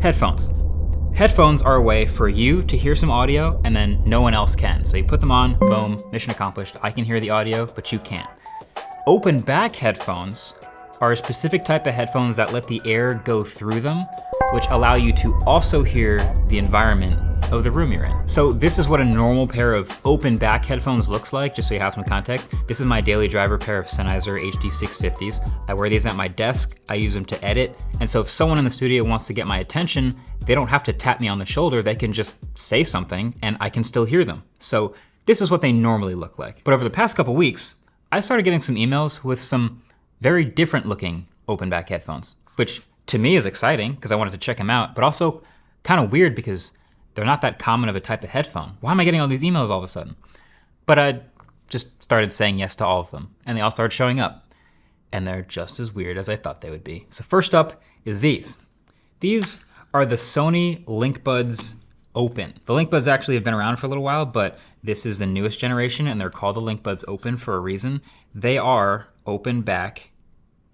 Headphones. Headphones are a way for you to hear some audio and then no one else can. So you put them on, boom, mission accomplished. I can hear the audio, but you can't. Open back headphones are a specific type of headphones that let the air go through them, which allow you to also hear the environment of the room you're in. So this is what a normal pair of open back headphones looks like, just so you have some context. This is my daily driver pair of Sennheiser HD650s. I wear these at my desk, I use them to edit, and so if someone in the studio wants to get my attention, they don't have to tap me on the shoulder, they can just say something and I can still hear them. So this is what they normally look like. But over the past couple weeks, I started getting some emails with some very different looking open back headphones, which to me is exciting because I wanted to check them out, but also kind of weird because they're not that common of a type of headphone. Why am I getting all these emails all of a sudden? But I just started saying yes to all of them, and they all started showing up. And they're just as weird as I thought they would be. So first up is these. These are the Sony Linkbuds Open. The Linkbuds actually have been around for a little while, but this is the newest generation, and they're called the Linkbuds Open for a reason. They are open back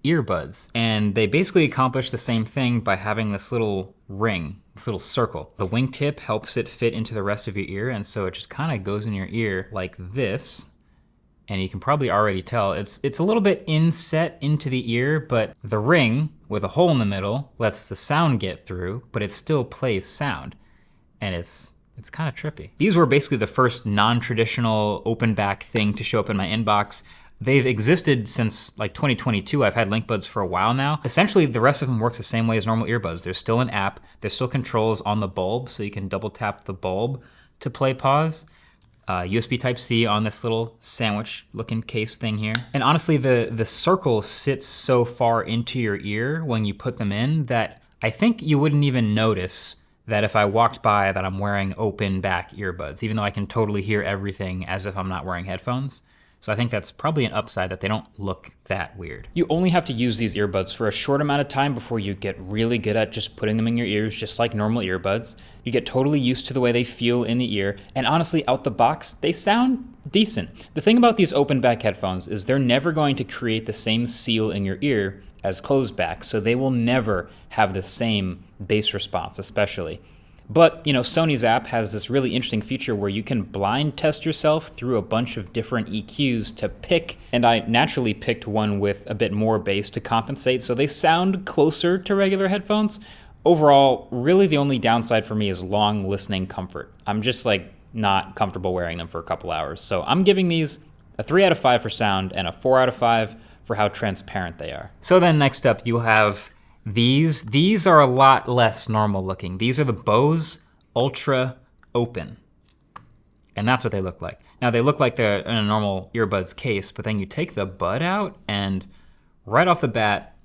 earbuds, and they basically accomplish the same thing by having this little ring, this little circle. The wingtip helps it fit into the rest of your ear, and so it just kind of goes in your ear like this. And you can probably already tell it's a little bit inset into the ear, but the ring with a hole in the middle lets the sound get through, but it still plays sound. And it's kind of trippy. These were basically the first non-traditional open back thing to show up in my inbox. They've existed since like 2022. I've had Linkbuds for a while now. Essentially, the rest of them works the same way as normal earbuds. There's still an app. There's still controls on the bulb, so you can double tap the bulb to play pause. USB Type-C on this little sandwich looking case thing here. And honestly, the circle sits so far into your ear when you put them in that I think you wouldn't even notice that if I walked by that I'm wearing open back earbuds, even though I can totally hear everything as if I'm not wearing headphones. So I think that's probably an upside that they don't look that weird. You only have to use these earbuds for a short amount of time before you get really good at just putting them in your ears, just like normal earbuds. You get totally used to the way they feel in the ear, and honestly, out the box, they sound decent. The thing about these open back headphones is they're never going to create the same seal in your ear as closed back, so they will never have the same bass response, especially. But, you know, Sony's app has this really interesting feature where you can blind test yourself through a bunch of different EQs to pick, and I naturally picked one with a bit more bass to compensate, so they sound closer to regular headphones. Overall, really the only downside for me is long listening comfort. I'm just like not comfortable wearing them for a couple hours. So I'm giving these a 3 out of 5 for sound and a 4 out of 5 for how transparent they are. So then next up you have these. These are a lot less normal looking. These are the Bose Ultra Open. And that's what they look like. Now they look like they're in a normal earbuds case, but then you take the bud out and right off the bat,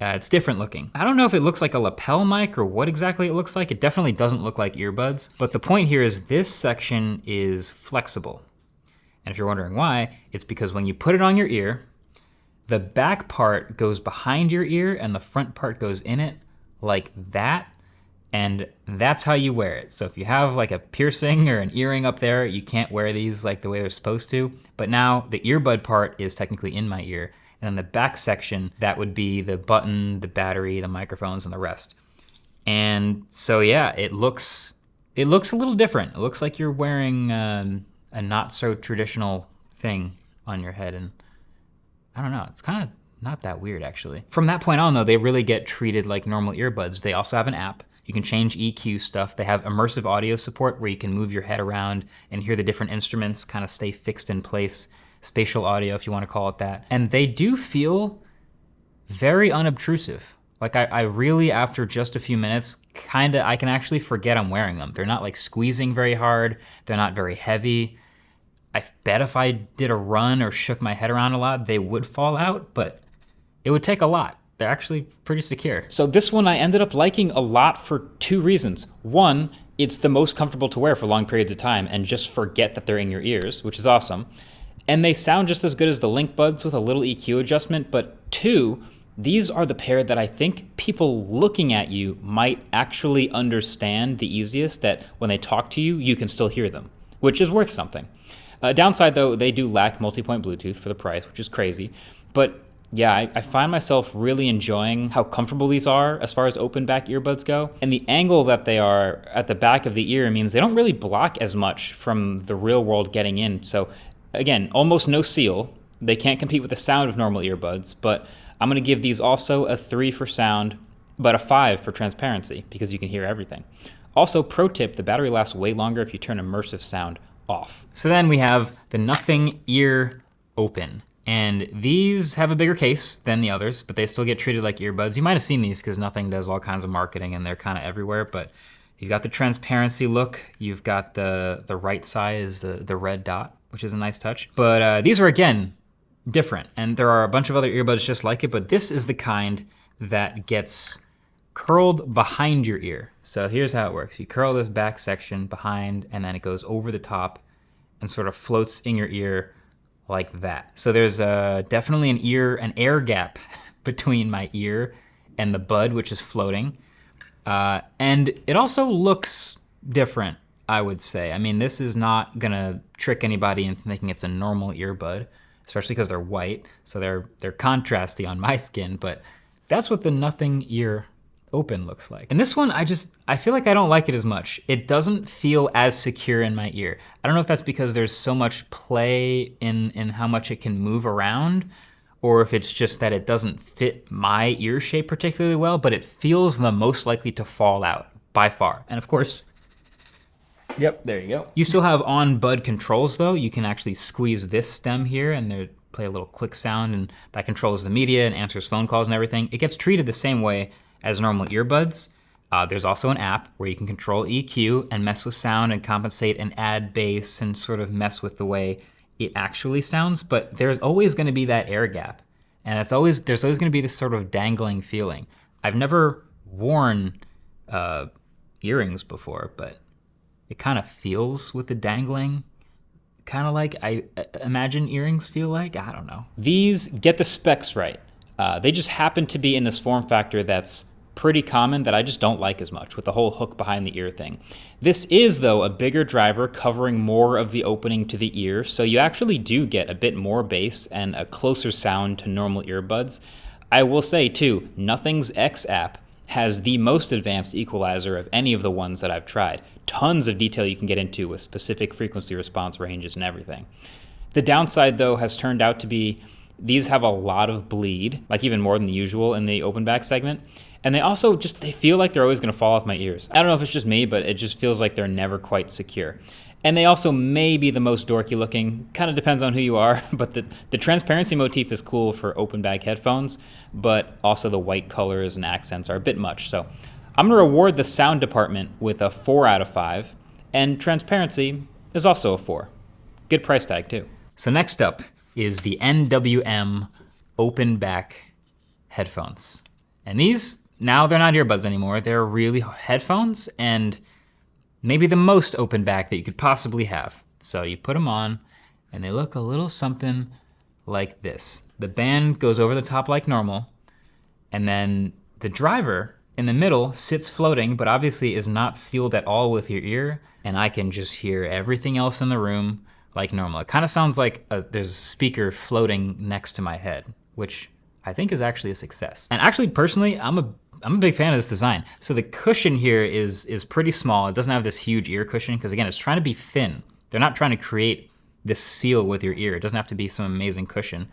it's different looking. I don't know if it looks like a lapel mic or what exactly it looks like. It definitely doesn't look like earbuds, but the point here is this section is flexible. And if you're wondering why, it's because when you put it on your ear, the back part goes behind your ear and the front part goes in it like that. And that's how you wear it. So if you have like a piercing or an earring up there, you can't wear these like the way they're supposed to. But now the earbud part is technically in my ear. And then the back section, that would be the button, the battery, the microphones, and the rest. And so yeah, it looks a little different. It looks like you're wearing a not so traditional thing on your head. And I don't know, it's kind of not that weird actually. From that point on though, they really get treated like normal earbuds. They also have an app. You can change EQ stuff. They have immersive audio support where you can move your head around and hear the different instruments kind of stay fixed in place. Spatial audio, if you want to call it that. And they do feel very unobtrusive. Like I really, after just a few minutes, I can actually forget I'm wearing them. They're not like squeezing very hard. They're not very heavy. I bet if I did a run or shook my head around a lot, they would fall out, but it would take a lot. They're actually pretty secure. So this one I ended up liking a lot for 2 reasons. One, it's the most comfortable to wear for long periods of time and just forget that they're in your ears, which is awesome. And they sound just as good as the Linkbuds with a little EQ adjustment, but 2, these are the pair that I think people looking at you might actually understand the easiest, that when they talk to you, you can still hear them, which is worth something. Downside though, they do lack multipoint Bluetooth for the price, which is crazy, but Yeah, I find myself really enjoying how comfortable these are as far as open back earbuds go. And the angle that they are at the back of the ear means they don't really block as much from the real world getting in. So again, almost no seal. They can't compete with the sound of normal earbuds, but I'm gonna give these also a 3 for sound, but a 5 for transparency because you can hear everything. Also, pro tip, the battery lasts way longer if you turn immersive sound off. So then we have the Nothing Ear Open. And these have a bigger case than the others, but they still get treated like earbuds. You might have seen these because Nothing does all kinds of marketing and they're kind of everywhere, but you've got the transparency look. You've got the right side is the red dot, which is a nice touch. But these are, again, different. And there are a bunch of other earbuds just like it, but this is the kind that gets curled behind your ear. So here's how it works. You curl this back section behind, and then it goes over the top and sort of floats in your ear like that. So there's definitely an air gap between my ear and the bud, which is floating. And it also looks different, I would say. I mean, this is not gonna trick anybody into thinking it's a normal earbud, especially because they're white, so they're contrasty on my skin, but that's what the Nothing Ear Open looks like. And this one, I feel like I don't like it as much. It doesn't feel as secure in my ear. I don't know if that's because there's so much play in how much it can move around, or if it's just that it doesn't fit my ear shape particularly well, but it feels the most likely to fall out by far. And of course, yep, there you go. You still have on bud controls though. You can actually squeeze this stem here and they play a little click sound, and that controls the media and answers phone calls and everything. It gets treated the same way as normal earbuds. There's also an app where you can control EQ and mess with sound and compensate and add bass and sort of mess with the way it actually sounds, but there's always gonna be that air gap. And there's always gonna be this sort of dangling feeling. I've never worn earrings before, but it kind of feels with the dangling, kind of like I imagine earrings feel like, I don't know. These get the specs right. They just happen to be in this form factor that's pretty common that I just don't like as much with the whole hook behind the ear thing. This is, though, a bigger driver covering more of the opening to the ear, so you actually do get a bit more bass and a closer sound to normal earbuds. I will say, too, Nothing's X app has the most advanced equalizer of any of the ones that I've tried. Tons of detail you can get into with specific frequency response ranges and everything. The downside, though, has turned out to be these have a lot of bleed, like even more than the usual in the open back segment. And they also they feel like they're always gonna fall off my ears. I don't know if it's just me, but it just feels like they're never quite secure. And they also may be the most dorky looking, kind of depends on who you are, but the transparency motif is cool for open back headphones, but also the white colors and accents are a bit much. So I'm gonna reward the sound department with a 4 out of 5, and transparency is also a 4. Good price tag too. So next up is the NWM open back headphones. And these, now they're not earbuds anymore, they're really headphones, and maybe the most open back that you could possibly have. So you put them on, and they look a little something like this. The band goes over the top like normal, and then the driver in the middle sits floating, but obviously is not sealed at all with your ear, and I can just hear everything else in the room like normal. It kind of sounds like there's a speaker floating next to my head, which I think is actually a success. And actually, personally, I'm a big fan of this design. So the cushion here is pretty small. It doesn't have this huge ear cushion because again, it's trying to be thin. They're not trying to create this seal with your ear. It doesn't have to be some amazing cushion,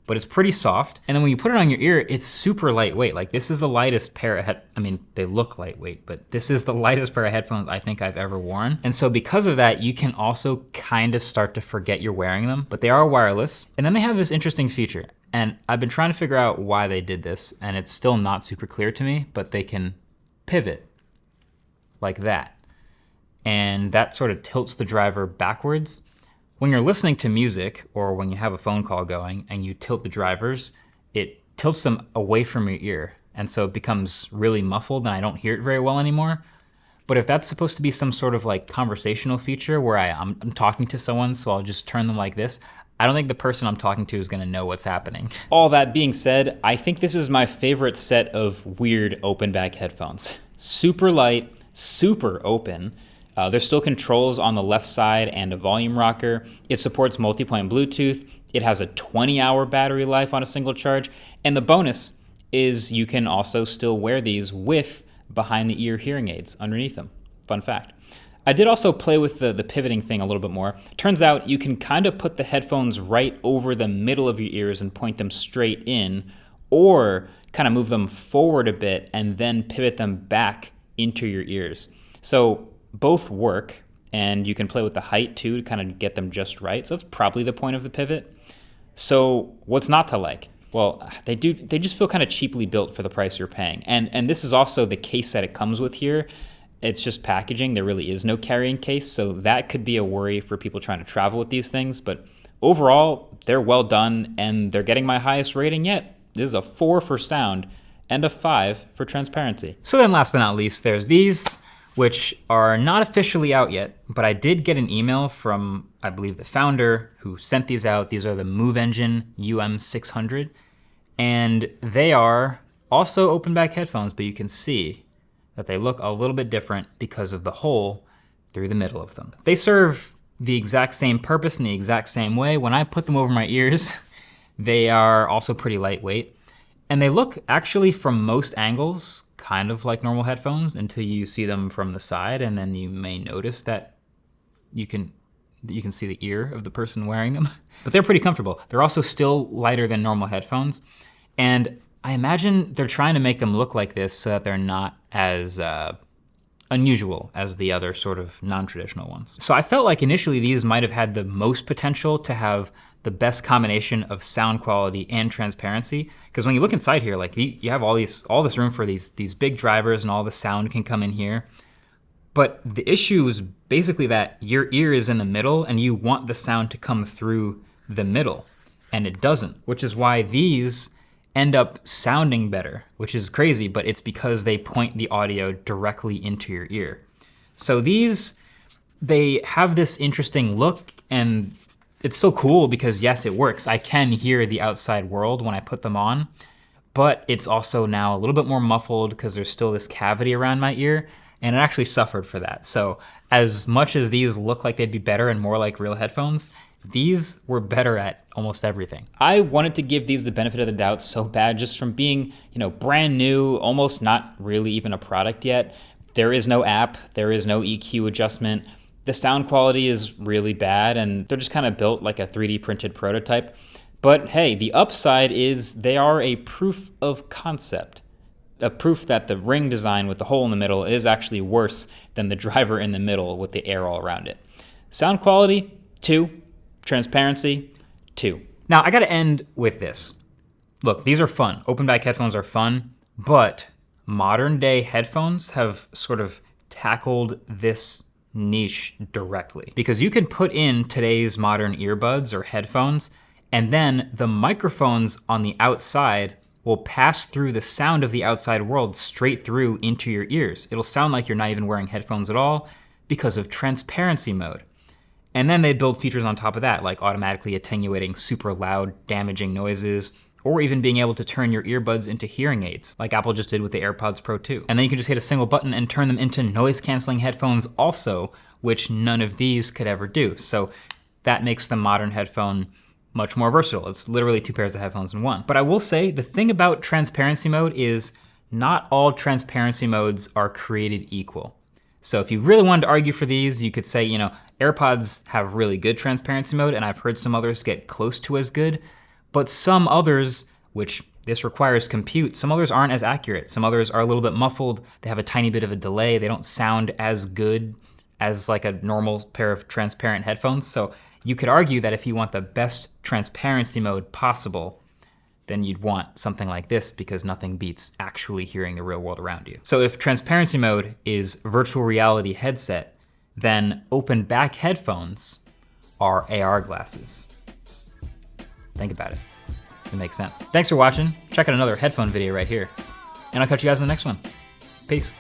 but it's pretty soft. And then when you put it on your ear, it's super lightweight. Like this is the lightest pair of I mean, they look lightweight, but this is the lightest pair of headphones I think I've ever worn. And so because of that, you can also kind of start to forget you're wearing them, but they are wireless. And then they have this interesting feature. And I've been trying to figure out why they did this, and it's still not super clear to me, but they can pivot like that. And that sort of tilts the driver backwards. When you're listening to music or when you have a phone call going and you tilt the drivers, it tilts them away from your ear. And so it becomes really muffled and I don't hear it very well anymore. But if that's supposed to be some sort of like conversational feature where I'm talking to someone, so I'll just turn them like this, I don't think the person I'm talking to is gonna know what's happening. All that being said, I think this is my favorite set of weird open back headphones. Super light, super open. There's still controls on the left side and a volume rocker. It supports multipoint Bluetooth. It has a 20-hour battery life on a single charge. And the bonus is you can also still wear these with behind-the-ear hearing aids underneath them. Fun fact. I did also play with the pivoting thing a little bit more. Turns out you can kind of put the headphones right over the middle of your ears and point them straight in, or kind of move them forward a bit and then pivot them back into your ears. So both work, and you can play with the height too to kind of get them just right. So that's probably the point of the pivot. So what's not to like? Well, they just feel kind of cheaply built for the price you're paying. And this is also the case that it comes with here. It's just packaging. There really is no carrying case, so that could be a worry for people trying to travel with these things. But overall, they're well done, and they're getting my highest rating yet. This is a 4 for sound and a 5 for transparency. So then last but not least, there's these, which are not officially out yet, but I did get an email from, I believe, the founder who sent these out. These are the Move Engine UM600, and they are also open back headphones, but you can see that they look a little bit different because of the hole through the middle of them. They serve the exact same purpose in the exact same way. When I put them over my ears, they are also pretty lightweight. And they look actually from most angles kind of like normal headphones until you see them from the side, and then you may notice that you can see the ear of the person wearing them. But they're pretty comfortable. They're also still lighter than normal headphones. And I imagine they're trying to make them look like this so that they're not as unusual as the other sort of non-traditional ones. So I felt like initially these might have had the most potential to have the best combination of sound quality and transparency. Because when you look inside here, like you have all this room for these big drivers, and all the sound can come in here. But the issue is basically that your ear is in the middle and you want the sound to come through the middle, and it doesn't, which is why these end up sounding better, which is crazy, but it's because they point the audio directly into your ear. So these, they have this interesting look, and it's still cool because yes, it works. I can hear the outside world when I put them on, but it's also now a little bit more muffled because there's still this cavity around my ear, and it actually suffered for that. So as much as these look like they'd be better and more like real headphones, these were better at almost everything. I wanted to give these the benefit of the doubt so bad, just from being, brand new, almost not really even a product yet. There is no app, there is no EQ adjustment. The sound quality is really bad, and they're just kind of built like a 3D printed prototype. But hey, the upside is they are a proof of concept. A proof that the ring design with the hole in the middle is actually worse than the driver in the middle with the air all around it. Sound quality, 2. Transparency, 2. Now I gotta end with this. Look, these are fun. Open back headphones are fun, but modern day headphones have sort of tackled this niche directly. Because you can put in today's modern earbuds or headphones, and then the microphones on the outside will pass through the sound of the outside world straight through into your ears. It'll sound like you're not even wearing headphones at all because of transparency mode. And then they build features on top of that, like automatically attenuating super loud, damaging noises, or even being able to turn your earbuds into hearing aids, like Apple just did with the AirPods Pro 2. And then you can just hit a single button and turn them into noise-canceling headphones also, which none of these could ever do. So that makes the modern headphone much more versatile. It's literally 2 pairs of headphones in one. But I will say, the thing about transparency mode is not all transparency modes are created equal. So if you really wanted to argue for these, you could say, AirPods have really good transparency mode, and I've heard some others get close to as good, but some others, which this requires compute, some others aren't as accurate. Some others are a little bit muffled. They have a tiny bit of a delay. They don't sound as good as like a normal pair of transparent headphones. So you could argue that if you want the best transparency mode possible, then you'd want something like this, because nothing beats actually hearing the real world around you. So if transparency mode is virtual reality headset, then open back headphones are AR glasses. Think about it. It makes sense. Thanks for watching. Check out another headphone video right here. And I'll catch you guys in the next one. Peace.